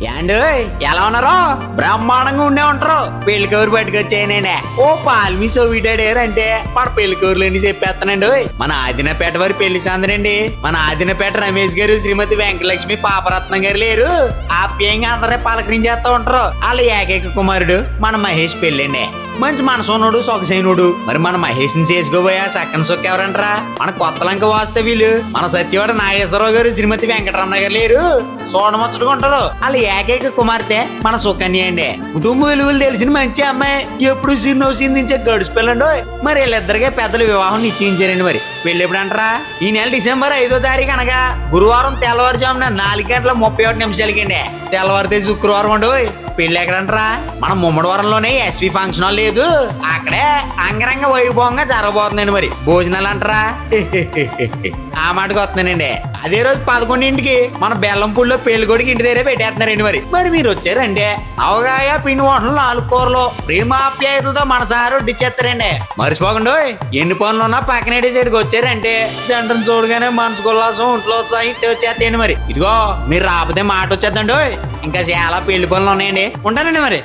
ఏండు ఎలా ఉన్నారో బ్రహ్మాండంగా ఉండే ఉంటారు. పెళ్లికూరు పట్టుకొచ్చాయనండి. ఓ పాల్మి సోవిడాడారు అంటే మన పెళ్లికూరులు అని చెప్పేస్తానండి. మన ఆదినపేట వారి పెళ్లి సందనండి. మన ఆదినపేట రమేష్ గారు శ్రీమతి వెంకటలక్ష్మి పాపరత్నం గారు లేరు. ఆప్యాయంగా అందరే పలకరించేస్తా ఉంటారు. వాళ్ళ ఏకైక కుమారుడు మన మహేష్ పెళ్ళండి. మంచి మనసున్నాడు, సొగసైనడు. మరి మన మహేష్ ని చేసుకోబోయా సక్కన సొక్క ఎవరంటారా? మన కొత్త లంక వాస్తవ్యులు మన సత్యవాడ నాగేశ్వరరావు గారు శ్రీమతి వెంకటరమణ గారు లేరు. చూడముచ్చటగా ఉంటారు. వాళ్ళ ఏకైక కుమార్తె మన సుకన్య అండి. కుటుంబ విలువలు తెలిసిన మంచి అమ్మాయి. ఎప్పుడు సిన్నో సిందించే గడుచు పిల్లండు. మరి వీళ్ళిద్దరికే పెద్దలు వివాహం నిశ్చయించారండి. మరి పెళ్లి ఎప్పుడు అంటారా? ఈ నెల డిసెంబర్ 5వ తారీఖు అనగా గురువారం తెల్లవారుజామున 4:31 తెల్లవారితే శుక్రవారం అండి. పెళ్లి ఎక్కడంటారా? మన ముమ్మడివరంలోనే ఎస్వి ఫంక్షన్ హాల్ లేదు, అక్కడే అంగరంగ వైభవంగా జరగబోతుందండి. మరి భోజనాలు అంటారా? ఆ మాటకు వస్తున్నానండి. అదే రోజు 11ంటికి మన బెల్లంపూడిలో పెళ్లి కొడుకు ఇంటి దగ్గరే పెట్టేస్తున్నారండి. మరి మీరు వచ్చారండి. అవగాయ పిండి వంటలు 4 కూరలు ప్రేమాప్యాయతలతో మన సారు వడ్డిచ్చేస్తారండి. మర్చిపోకండి. ఎన్ని పనులు ఉన్నా పక్కనే సైడ్కి వచ్చారంటే జంటను చూడగానే మనసు ఉల్లాసం ఒంట్లో ఉత్సాహం ఇట్టే వచ్చేస్తాయండి. మరి ఇదిగో మీరు రాకపోతే మాట వచ్చేద్దండి. ఇంకా చాలా పెళ్లి పనులు ఉన్నాయండి. ఉంటానండి మరి.